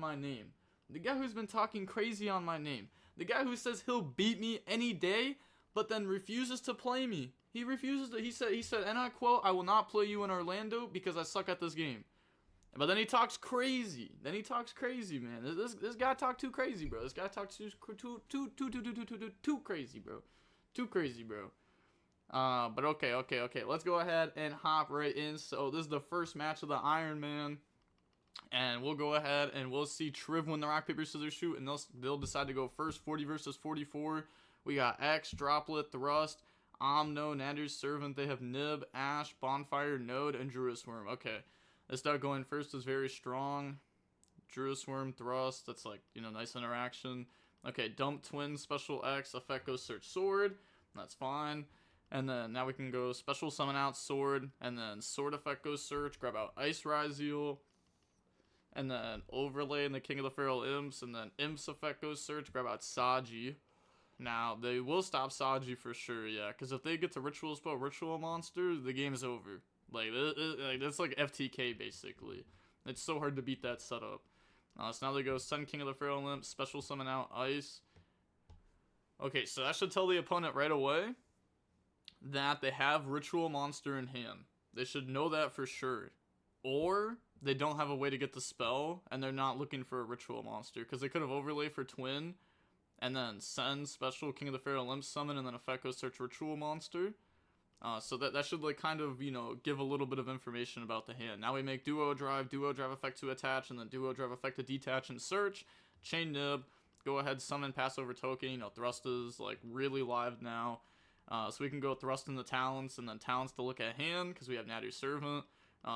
my name. The guy who's been talking crazy on my name. The guy who says he'll beat me any day, but then refuses to play me. He refuses to. He said, and I quote, "I will not play you in Orlando because I suck at this game." But then he talks crazy. Man. This guy talked too crazy, bro. This guy talks too crazy, bro. Too crazy, bro. But okay. Let's go ahead and hop right in. So this is the first match of the IronMan. And we'll go ahead and we'll see Trif win the rock, paper, scissors, shoot. And they'll decide to go first. 40 versus 44. We got X, Droplet, Thrust, Omno, Nander's Servant. They have Nib, Ash, Bonfire, Node, and Druid Worm. Okay. This start going first is very strong. Druid Worm, Thrust. That's like, nice interaction. Okay, Dump, Twin, Special X, Effect goes Search Sword. That's fine. And then now we can go Special Summon out Sword. And then Sword Effect goes Search. Grab out Ice Ryzeal. And then Overlay in the King of the Feral Imps. And then Imps Effect goes Search. Grab out Saji. Now, they will stop Saji for sure, yeah. Because if they get to Ritual Spell, Ritual Monster, the game's over. That's like FTK, basically. It's so hard to beat that setup. So now they go Sun King of the Feral Imps, Special Summon out Ice. Okay, so that should tell the opponent right away that they have Ritual Monster in hand. They should know that for sure. Or they don't have a way to get the spell, and they're not looking for a Ritual Monster. Because they could have Overlay for Twin, and then send Special King of the Feral Imps summon, and then Effect goes Search Ritual Monster. So that should kind of, give a little bit of information about the hand. Now we make Duo Drive Effect to attach, and then Duo Drive Effect to detach and search. Chain Nib, go ahead, summon Passover Token. Thrust is really live now. So we can go Thrust in the Talents, and then Talents to look at hand, because we have Natty Servant.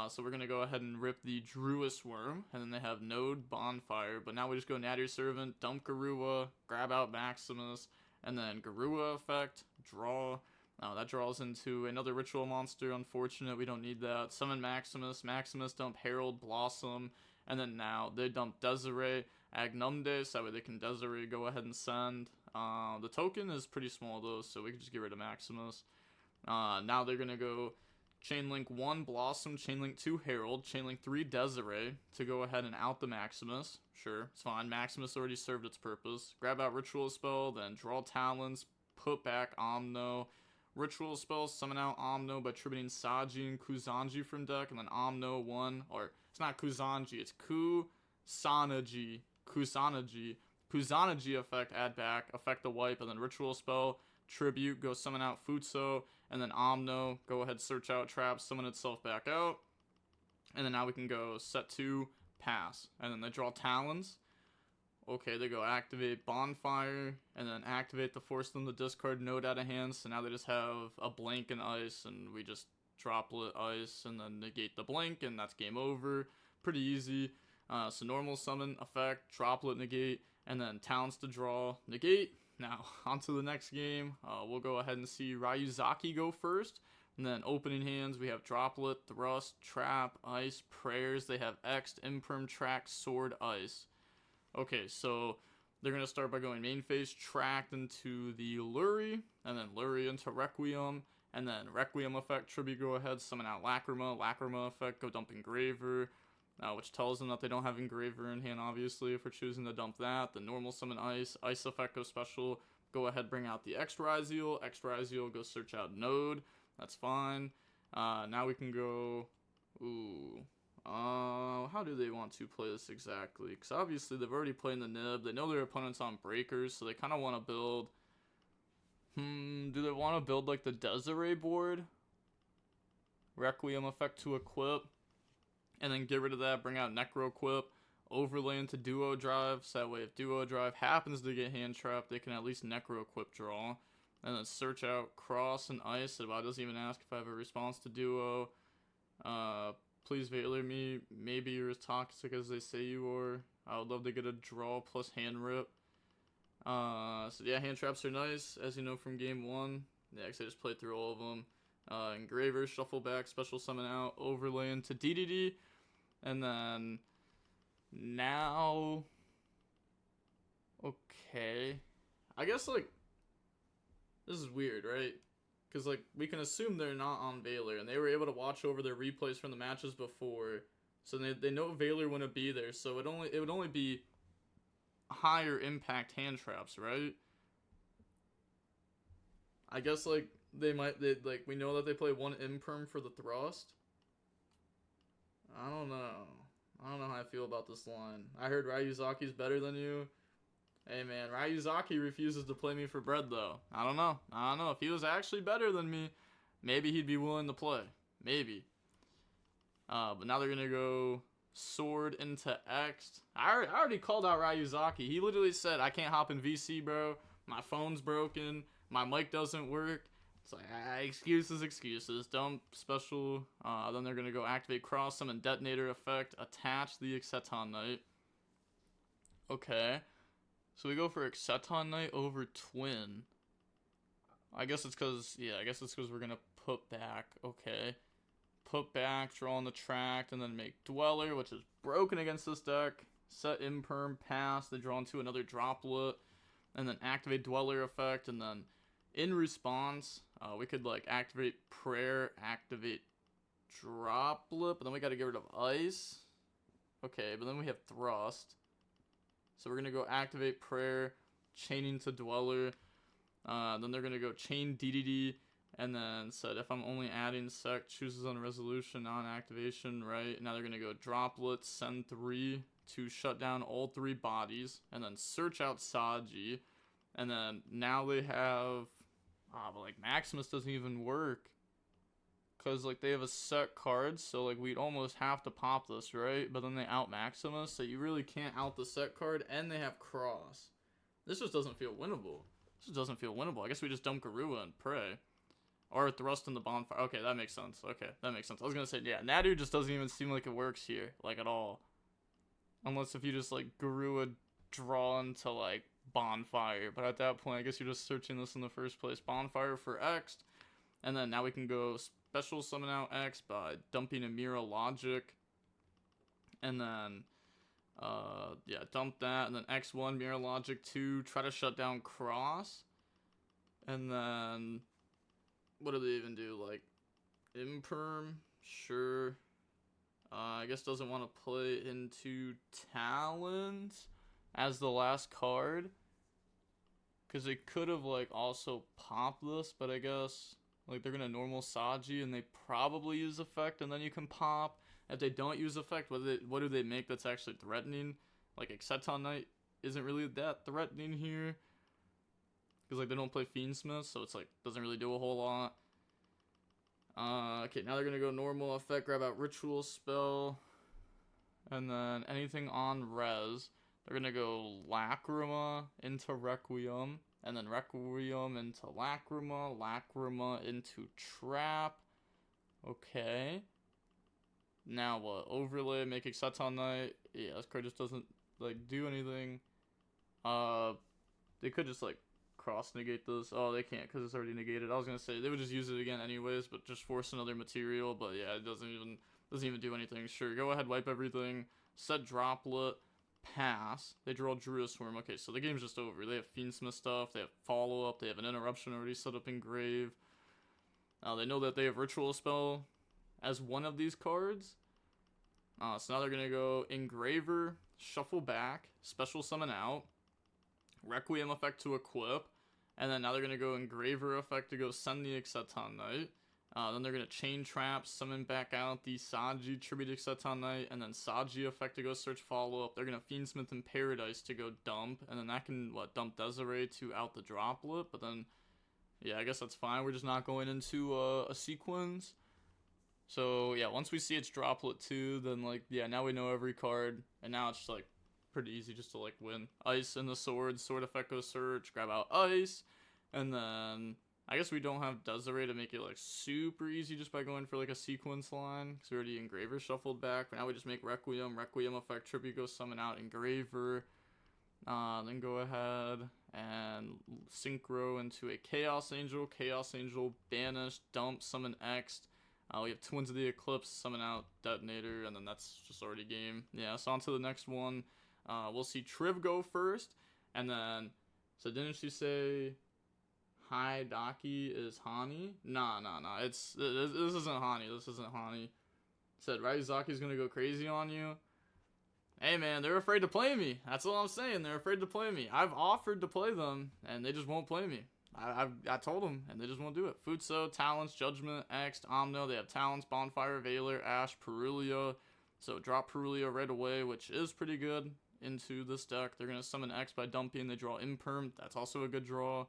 So we're going to go ahead and rip the Druid Worm, and then they have Node, Bonfire. But now we just go Natty Servant, dump Garua, grab out Maximus, and then Garua Effect, draw. That draws into another Ritual Monster. Unfortunate, we don't need that. Summon Maximus, dump Herald, Blossom, and then now they dump Desiree, Agnumde, so that way they can Desiree, go ahead and send. The token is pretty small though, so we can just get rid of Maximus. Now they're going to go Chainlink 1, Blossom, Chainlink 2, Herald, Chainlink 3, Desiree, to go ahead and out the Maximus. Sure, it's fine. Maximus already served its purpose. Grab out Ritual Spell, then draw Talons, put back Omno. Ritual Spell, summon out Omno by tributing Saji and Kuzanji from deck, and then Omno 1, or it's not Kuzanji, it's Kusanagi. Kuzanagi effect, add back, effect the wipe, and then Ritual Spell, tribute, go summon out Futso, and then Omno, go ahead, search out Trap, summon itself back out, and then now we can go set 2, pass, and then they draw Talons. Okay, they go activate Bonfire, and then activate to force them to discard Node out of hand, so now they just have a Blank and Ice, and we just Droplet Ice, and then negate the Blank, and that's game over. Pretty easy. So normal summon, effect, Droplet, negate, and then Talents to draw, negate. Now, on to the next game. We'll go ahead and see Ryuzaki go first, and then opening hands, we have Droplet, Thrust, Trap, Ice, Prayers. They have X, Imperm, Track, Sword, Ice. Okay, so they're going to start by going main phase, Tracked into the Lurie, and then Lurie into Requiem, and then Requiem effect, tribute, go ahead, summon out Lacrima effect, go dump Engraver, which tells them that they don't have Engraver in hand, obviously, if we're choosing to dump that. The normal summon Ice effect, go special, go ahead, bring out the X Ryzeal, go search out Node, that's fine. Now we can go, how do they want to play this exactly? Because obviously they've already played the Nib. They know their opponent's on Breakers, so they kind of want to build... do they want to build the Desiree board? Requiem effect to equip. And then get rid of that, bring out Necro Equip. Overlay into Duo Drive, so that way if Duo Drive happens to get hand trapped, they can at least Necro Equip draw. And then search out Cross and Ice. It doesn't even ask if I have a response to Duo. Please Veiler me. Maybe you're as toxic as they say you are. I would love to get a draw plus hand rip. So yeah, hand traps are nice, as you know from game 1. Yeah, because I just played through all of them. Engraver, shuffle back, special summon out, overlay into DDD. And then now... Okay. I guess, this is weird, right? Because, we can assume they're not on Veiler, and they were able to watch over their replays from the matches before So they know Valor wouldn't be there, so it would only be higher impact hand traps, right? I guess like we know that they play one imperm for the thrust. I don't know. I don't know how I feel about this line. I heard Ryuzaki's better than you. Hey man, Ryuzaki refuses to play me for bread though. I don't know. If he was actually better than me, maybe he'd be willing to play. Maybe. But now they're gonna go sword into X. I already called out Ryuzaki. He literally said, I can't hop in VC, bro. My phone's broken. My mic doesn't work. It's like, excuses. Dump special. Then they're gonna go activate cross summon detonator effect. Attach the Exceton Knight. Okay. So we go for Exceton Knight over Twin. I guess it's because we're gonna put back. Okay. Put back, draw on the track, and then make Dweller, which is broken against this deck. Set Imperm, pass, they draw into another Droplet, and then activate Dweller effect, and then in response, we could like activate Prayer, activate Droplet, but then we gotta get rid of Ice. Okay, but then we have Thrust. So we're gonna go activate Prayer, chaining to Dweller, then they're gonna go chain DDD, and then said if I'm only adding sec, chooses on resolution, non-activation, right? Now they're going to go droplet, send 3 to shut down all 3 bodies, and then search out Saji. And then now they have, but like Maximus doesn't even work. Because like they have a set card, so like we'd almost have to pop this, right? But then they out Maximus, so you really can't out the set card, and they have cross. This just doesn't feel winnable. I guess we just dump Garua and pray. Or thrust in the bonfire. Okay, that makes sense. I was gonna say, yeah, Nadu just doesn't even seem like it works here, like at all. Unless if you just like Garua draw into like bonfire. But at that point, I guess you're just searching this in the first place. Bonfire for X. And then now we can go special summon out X by dumping a Mira Logic. And then, dump that. And then X1, Mira Logic 2, try to shut down Cross. And then, what do they even do? Like, Imperm? Sure. I guess doesn't want to play into Talent as the last card. Because they could have, like, also popped this, but I guess, like, they're going to normal Saji, and they probably use effect, and then you can pop. If they don't use effect, what do they make that's actually threatening? Like, Exceton Knight isn't really that threatening here. Because, like, they don't play Fiendsmith, so it's, like, doesn't really do a whole lot. Okay, now they're going to go normal effect, grab out Ritual Spell. And then anything on res. They're going to go Lacrima into Requiem. And then Requiem into Lacrima. Lacrima into Trap. Okay. Now what? Overlay, make Exceton Knight. Yeah, this card just doesn't, like, do anything. They could just, like, cross negate this. Oh, they can't because it's already negated. I was gonna say they would just use it again anyways, but just force another material. But yeah, it doesn't even do anything. Sure, go ahead, wipe everything. Set Droplet, pass. They draw Druid Swarm. Okay, so the game's just over. They have Fiendsmith stuff. They have follow up. They have an interruption already set up in Grave. They know that they have Ritual Spell as one of these cards. So now they're gonna go Engraver, shuffle back, special summon out. Requiem effect to equip, and then now they're gonna go Engraver effect to go send the Exceton Knight. Then they're gonna chain trap, summon back out the Saji tribute Exceton Knight, and then Saji effect to go search follow up. They're gonna Fiendsmith in Paradise to go dump, and then that can dump Desiree to out the droplet. But then, yeah, I guess that's fine. We're just not going into a sequence. So yeah, once we see it's droplet 2, then like yeah, now we know every card, and now it's just like pretty easy just to like win. Ice in the sword effect goes search, grab out Ice, and then I guess we don't have Desiree to make it like super easy just by going for like a sequence line because we already Engraver shuffled back. But now we just make Requiem effect, tribute go summon out Engraver, then go ahead and synchro into a Chaos Angel banish, dump, summon X. We have Twins of the Eclipse, summon out Detonator, and then that's just already game. Yeah, so on to the next one. We'll see Trif go first, and then, so didn't she say Haidaki is Hani? Nah, this isn't Hani, Said Ryzaki's gonna go crazy on you. Hey man, they're afraid to play me. That's all I'm saying. They're afraid to play me. I've offered to play them, and they just won't play me. I told them, and they just won't do it. Futso, Talents, Judgment, X, Omno. They have Talents, Bonfire, Veiler, Ash, Perulia. So drop Perulia right away, which is pretty good into this deck. They're going to summon X by dumping. They draw Imperm. That's also a good draw.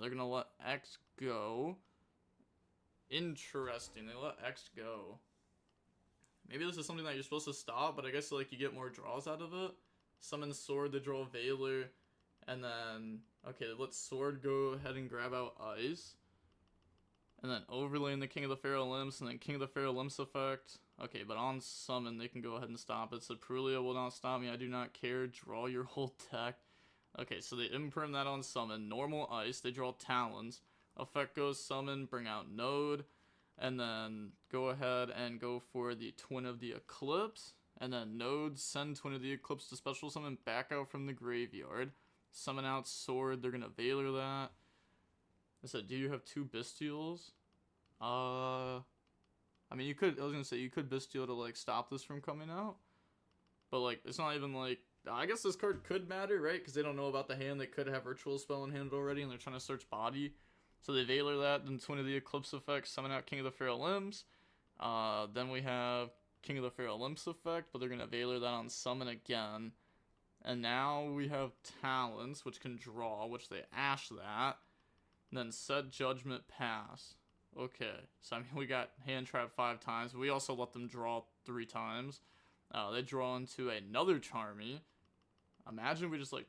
They're going to let X go. Interesting. They let X go. Maybe this is something that you're supposed to stop, but I guess like you get more draws out of it. Summon Sword, they draw Veiler. And then, okay, let Sword go ahead and grab out Ice. And then overlaying the King of the Pharaoh Limbs, and then King of the Pharaoh Limbs effect. Okay, but on summon, they can go ahead and stop it. So Perulia will not stop me. I do not care. Draw your whole deck. Okay, so they imprint that on summon. Normal Ice, they draw Talons. Effect goes summon, bring out Node. And then go ahead and go for the Twin of the Eclipse. And then Node, send Twin of the Eclipse to special summon back out from the graveyard. Summon out Sword, they're gonna Veiler that. I said, do you have 2 Bestials? I mean, you could, I was gonna say, you could Bestial to, like, stop this from coming out. But, like, it's not even, like, I guess this card could matter, right? Because they don't know about the hand. They could have Ritual Spell in hand already, and they're trying to search body. So they Veiler that, then Twin of the Eclipse effect, summon out King of the Pharaoh Limbs. Then we have King of the Pharaoh Limbs effect, but they're gonna Veiler that on summon again. And now we have Talents, which can draw, which they Ash that. And then set Judgment pass. Okay, so I mean, we got hand trap 5 times. But we also let them draw 3 times. They draw into another Charmy. Imagine we just like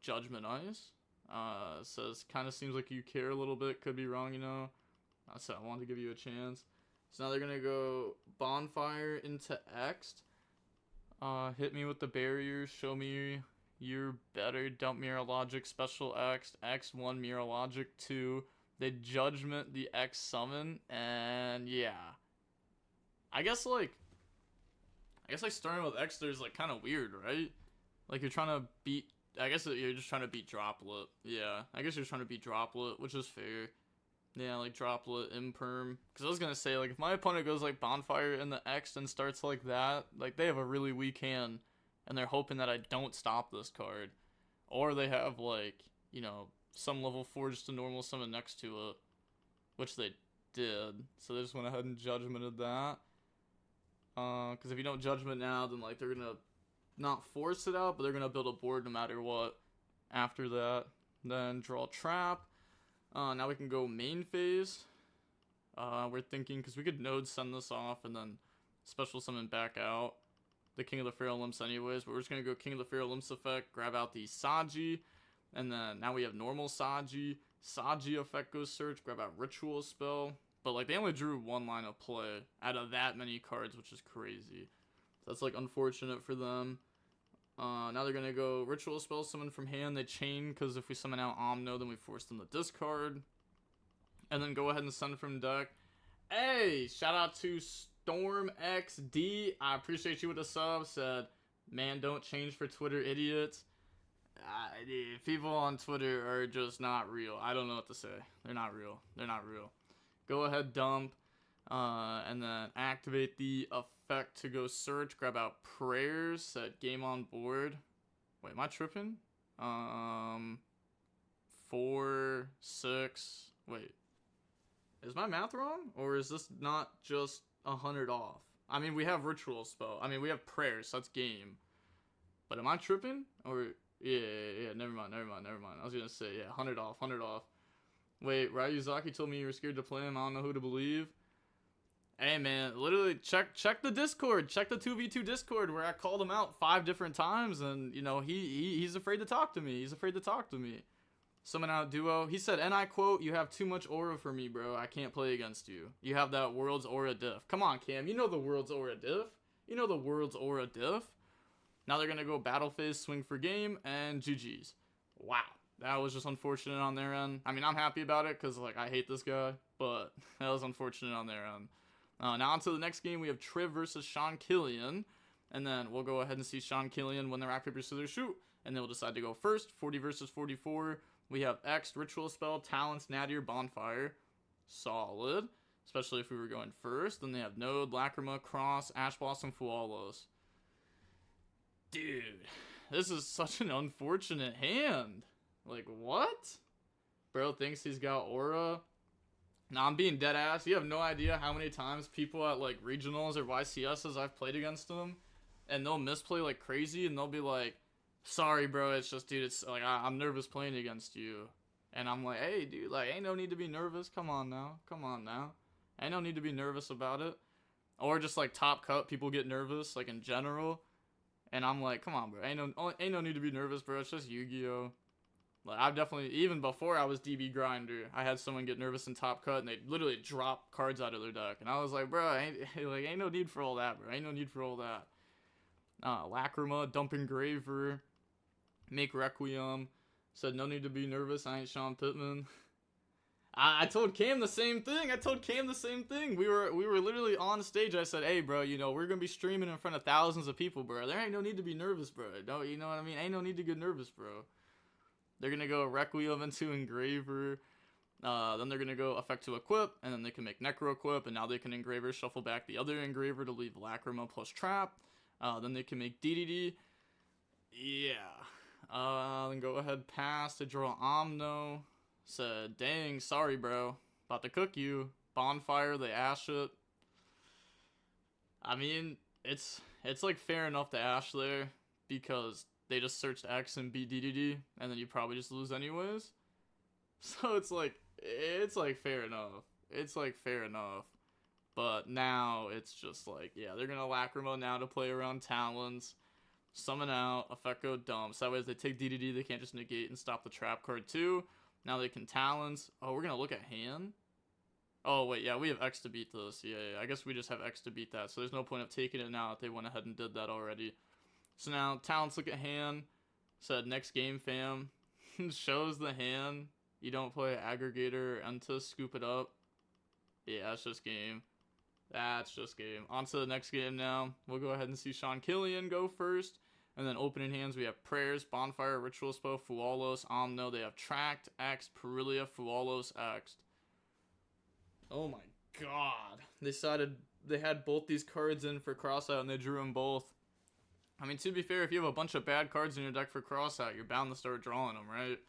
Judgment Ice. Says kind of seems like you care a little bit. Could be wrong, you know. So I wanted to give you a chance. So now they're gonna go Bonfire into X. Hit me with the barriers. Show me you're better. Dump Mirror Logic. Special X. X1 Mirror Logic 2. They Judgment the X summon, and yeah. I guess like starting with X there's like kind of weird, right? Like you're trying to beat. I guess you're just trying to beat Droplet. Yeah, I guess you're trying to beat Droplet, which is fair. Yeah, like Droplet, Imperm. Because I was going to say, like, if my opponent goes, like, Bonfire in the X and starts like that, like, they have a really weak hand. And they're hoping that I don't stop this card. Or they have, like, you know, some level 4 just a normal summon next to it. Which they did. So they just went ahead and Judgmented that. Because if you don't Judgment now, then, like, they're going to not force it out, but they're going to build a board no matter what after that. Then draw Trap. Now we can go main phase. We're thinking, because we could Node send this off and then special summon back out the King of the Pharaoh Limbs anyways, but we're just going to go King of the Pharaoh Limbs effect, grab out the Saji, and then now we have normal Saji. Saji effect goes search, grab out Ritual Spell, but like they only drew 1 line of play out of that many cards, which is crazy. So that's like unfortunate for them. Now they're going to go Ritual Spell, summon from hand. They chain, because if we summon out Omno, then we force them to discard. And then go ahead and send from deck. Hey, shout out to Storm XD. I appreciate you with the sub. Said, man, don't change for Twitter idiots. People on Twitter are just not real. I don't know what to say. They're not real. They're not real. Go ahead, dump. And then activate the effect to go search, grab out prayers, set game on board. Wait, am I tripping? 4, 6, wait. Is my math wrong? Or is this not just 100 off? I mean, we have Ritual Spell. I mean, we have prayers, so that's game. But am I tripping? Or, yeah, never mind. I was gonna say, yeah, 100 off. Wait, Ryuzaki told me you were scared to play him. I don't know who to believe. Hey man, literally check the Discord, check the 2v2 Discord where I called him out 5 different times, and you know he's afraid to talk to me. Summon out Duo. He said, and I quote, "You have too much aura for me, bro. I can't play against you. You have that World's Aura diff." Come on, Cam. You know the World's Aura diff. Now they're gonna go battle phase, swing for game, and GG's. Wow, that was just unfortunate on their end. I mean, I'm happy about it because like I hate this guy, but that was unfortunate on their end. Now on to the next game, we have Trif versus Sean Killian. And then we'll go ahead and see Sean Killian win the rock, paper, scissors, shoot. And then we'll decide to go first. 40 versus 44. We have X, Ritual Spell, Talents, Nadir, Bonfire. Solid. especially if we were going first. Then they have Node, Lacrima, Cross, Ash Blossom, Fualos. Dude, this is such an unfortunate hand. Like, what? Bro thinks he's got Aura. Nah, I'm being dead ass. You have no idea how many times people at like regionals or YCSs I've played against them, and they'll misplay like crazy, and they'll be like, "Sorry, bro. It's just, dude. It's like I'm nervous playing against you." And I'm like, "Hey, dude. Like, ain't no need to be nervous. Come on now. Come on now. Ain't no need to be nervous about it." Or just like top cut, people get nervous like in general, and I'm like, "Come on, bro. Ain't no need to be nervous, bro. It's just Yu-Gi-Oh." Like, I've definitely, even before I was DB Grinder, I had someone get nervous in top cut, and they literally drop cards out of their deck. And I was like, bro, ain't no need for all that, bro. Ain't no need for all that. Lacrima, dump Engraver, make Requiem. Said, no need to be nervous. I ain't Sean Pittman. I told Cam the same thing. We were literally on stage. I said, hey, bro, you know, we're going to be streaming in front of thousands of people, bro. There ain't no need to be nervous, bro. No, you know what I mean? Ain't no need to get nervous, bro. They're going to go Requiem into Engraver. Then they're going to go Effect to Equip. And then they can make Necro Equip. And now they can Engraver, shuffle back the other Engraver to leave Lacrima plus Trap. Then they can make DDD. Yeah. Then go ahead, pass to draw Omno. Said, dang, sorry, bro. About to cook you. Bonfire, they ash it. I mean, it's like fair enough to ash there. Because they just searched X and beat DDD, and then you probably just lose anyways. So it's like fair enough. It's like fair enough. But now it's just like, yeah, they're gonna Lacrima now to play around Talons, summon out, Effect go dumps. That way, as they take DDD, they can't just negate and stop the trap card too. Now they can Talons. Oh, we're gonna look at hand. Oh wait, yeah, we have X to beat this. Yeah, I guess we just have X to beat that. So there's no point of taking it now if they went ahead and did that already. So now, Talents look at hand, said, next game, fam. Shows the hand. You don't play Aggregator and to scoop it up. Yeah, that's just game. That's just game. On to the next game now. We'll go ahead and see Sean Killian go first. And then opening hands, we have Prayers, Bonfire, Ritual Spell, Fualos, Omno. They have Tracked, X, Perilia, Fualos, X. Oh my god. They decided they had both these cards in for Crossout and they drew them both. I mean, to be fair, if you have a bunch of bad cards in your deck for Crossout, you're bound to start drawing them, right?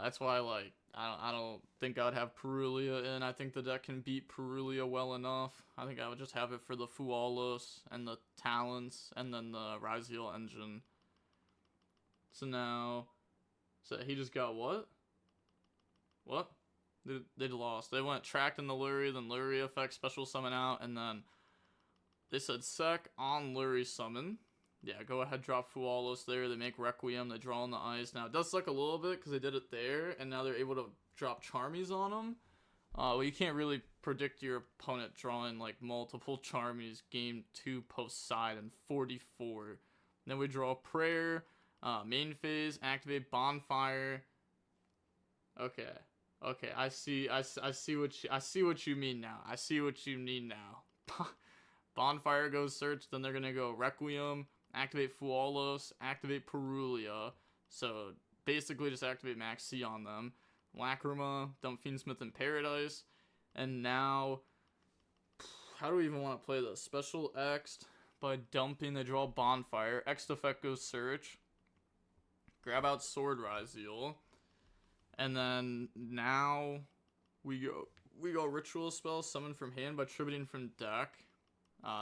That's why, like, I don't think I would have Perilia in. I think the deck can beat Perilia well enough. I think I would just have it for the Fualos and the Talents and then the Ryzeal engine. So now, so he just got what? What? They lost. They went Tracked in the Lurie, then Lurie effect, special summon out, and then they said Sec on Lurie summon. Yeah, go ahead, drop Fualos there. They make Requiem, they draw on the ice. Now, it does suck a little bit because they did it there, and now they're able to drop Charmies on them. Well, you can't really predict your opponent drawing, like, multiple Charmies game 2 post-side and 44. Then we draw Prayer, main phase, activate Bonfire. Okay, I see what you mean now. I see what you mean now. Bonfire goes search, then they're gonna go Requiem, activate Fualos, activate Perilia. So basically just activate Max C on them. Lacrima, dump Fiendsmith in Paradise. And now, how do we even want to play this? Special X by dumping, they draw Bonfire. X effect goes search. Grab out Sword Ryzeal. And then now we go Ritual Spell, summon from hand by tributing from deck.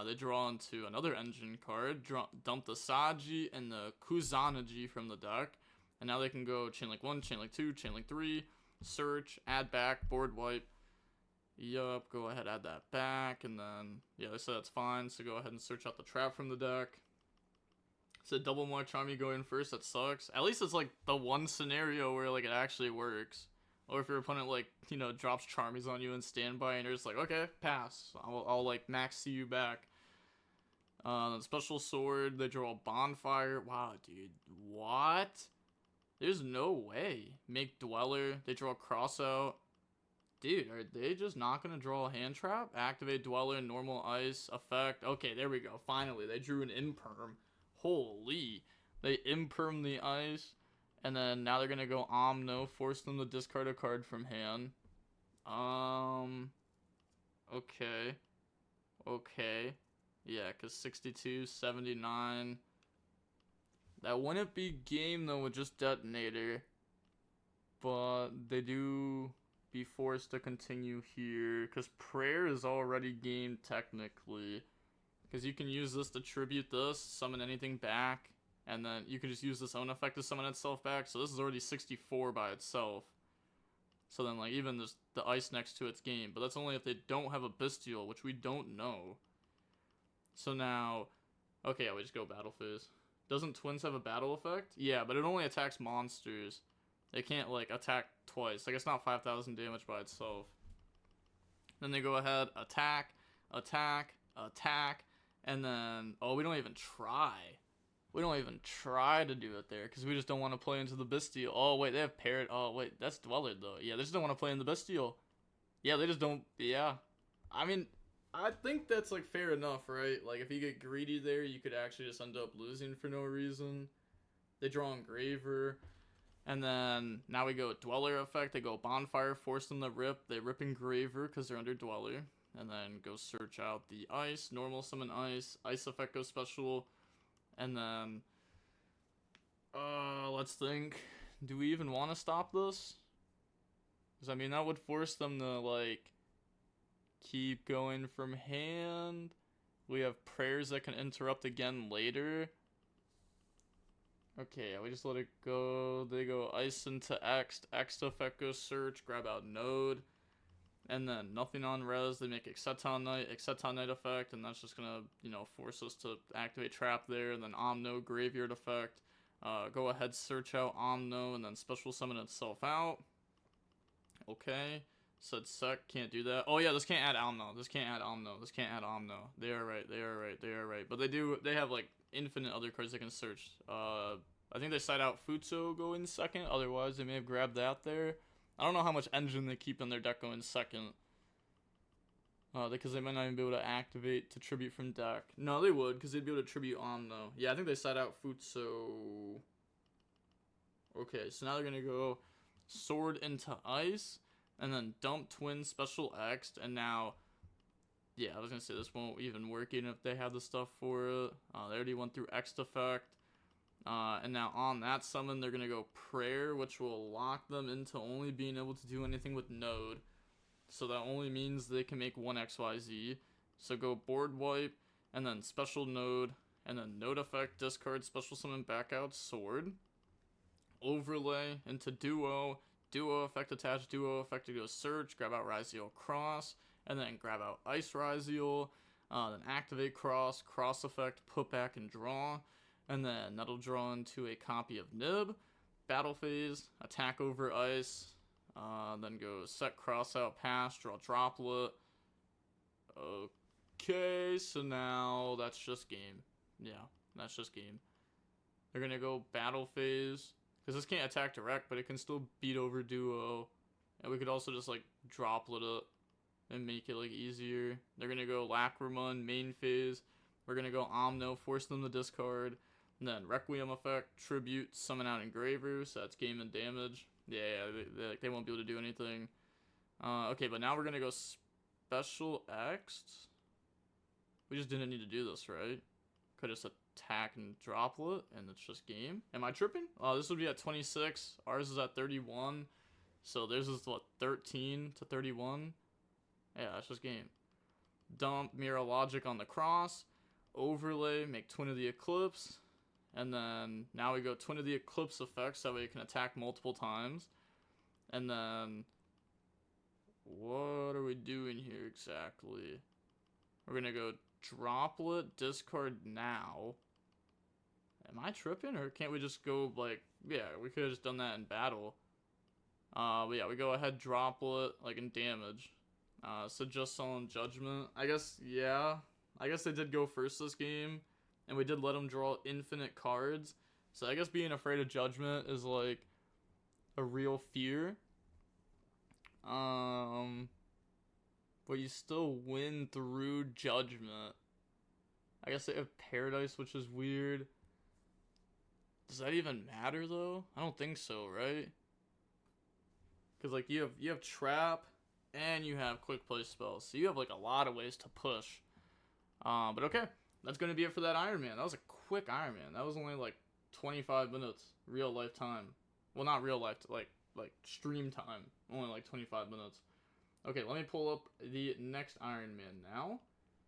They draw into another engine card, dump the Saji and the Kusanagi from the deck, and now they can go Chain Link 1, Chain Link 2, Chain Link 3, search, add back, board wipe. Yup, go ahead, add that back, and then, yeah, they said that's fine, so go ahead and search out the trap from the deck. Said double more Charmy going first, that sucks. At least it's like the one scenario where like it actually works. Or if your opponent, like, you know, drops Charmies on you in standby and you're just like, okay, pass. I'll like, max see you back. Special Sword, they draw Bonfire. Wow, dude. What? There's no way. Make Dweller, they draw Crossout. Dude, are they just not going to draw a hand trap? Activate Dweller, normal ice, effect. Okay, there we go. Finally, they drew an Imperm. Holy. They Imperm the ice. And then now they're going to go Omno, force them to discard a card from hand. Okay. Okay. Yeah, because 62, 79. That wouldn't be game, though, with just Detonator. But they do be forced to continue here. Because Prayer is already game, technically. Because you can use this to tribute this, summon anything back. And then you can just use this own effect to summon itself back. So this is already 64 by itself. So then, like, even there's the ice next to its game. But that's only if they don't have a Bestial, which we don't know. So now, okay, yeah, we just go battle phase. Doesn't Twins have a battle effect? Yeah, but it only attacks monsters. They can't, like, attack twice. Like, it's not 5,000 damage by itself. Then they go ahead, attack, attack, attack, and then, oh, we don't even try. We don't even try to do it there, because we just don't want to play into the Bestial. Oh, wait, they have Parrot. Oh, wait, that's Dweller, though. Yeah, they just don't want to play in the Bestial. Yeah, they just don't, yeah. I mean, I think that's, like, fair enough, right? Like, if you get greedy there, you could actually just end up losing for no reason. They draw Engraver. And then, now we go Dweller effect. They go Bonfire, force them to rip. They rip Engraver, because they're under Dweller. And then go search out the Ice. Normal summon Ice. Ice effect goes special. And then, let's think. Do we even want to stop this? Because, I mean, that would force them to, like, keep going from hand. We have Prayers that can interrupt again later. Okay, we just let it go. They go Ice into X. X effect goes search. Grab out Node. And then nothing on res. They make Exceton Knight effect. And that's just gonna, you know, force us to activate Trap there. And then Omno, Graveyard effect. Go ahead, search out Omno. And then special summon itself out. Okay. Said Sec, can't do that. Oh yeah, this can't add Omno. This can't add Omno. This can't add Omno. They are right. They are right. They are right. But they have like infinite other cards they can search. I think they side out Futso going second. Otherwise, they may have grabbed that there. I don't know how much engine they keep in their deck going second. Because they might not even be able to activate to tribute from deck. No, they would, because they'd be able to tribute Omno. Yeah, I think they side out Futso. Okay, so now they're going to go Sword into Ice. And then dump Twin special X, and now, yeah, I was gonna say this won't even work even if they have the stuff for it. They already went through X effect. And now on that summon, they're gonna go Prayer, which will lock them into only being able to do anything with Node. So that only means they can make one XYZ. So go Board Wipe, and then special Node, and then Node effect, discard, special summon back out, Sword. Overlay into Duo. Duo effect attached, Duo effect to go search, grab out Ryzeal Cross, and then grab out Ice Ryzeal, then activate Cross, Cross effect, put back and draw, and then that'll draw into a copy of Nib, battle phase, attack over Ice, then go set Cross out, pass, draw Droplet. Okay, so now that's just game. Yeah, that's just game. They're gonna go battle phase. Because this can't attack direct, but it can still beat over Duo. And we could also just, like, Droplet it and make it, like, easier. They're going to go Lacrimon, main phase. We're going to go Omno, force them to discard. And then Requiem effect, Tribute, summon out Engraver. So that's game and damage. Yeah, they won't be able to do anything. Okay, but now we're going to go Special X. We just didn't need to do this, right? Could just attack and Droplet, and it's just game. Am I tripping? Oh, this would be at 26. Ours is at 31. So theirs is, what, 13 to 31? Yeah, that's just game. Dump Mirror Logic on the Cross. Overlay, make Twin of the Eclipse. And then now we go Twin of the Eclipse effect, so that way you can attack multiple times. And then, what are we doing here exactly? We're going to go Droplet, discard now. Am I tripping, or can't we just go, like, yeah, we could have just done that in battle. But yeah, we go ahead, Droplet, like, in damage. So just on Judgment. I guess, yeah. I guess they did go first this game, and we did let them draw infinite cards. So I guess being afraid of Judgment is, like, a real fear. But you still win through Judgment. I guess they have Paradise, which is weird. Does that even matter, though? I don't think so, right? Because, like, you have Trap, and you have quick play spells. So you have like a lot of ways to push. But okay, that's gonna be it for that Iron Man. That was a quick Iron Man. That was only like 25 minutes real life time. Well, not real life, like stream time. Only like 25 minutes. Okay, let me pull up the next Iron Man now.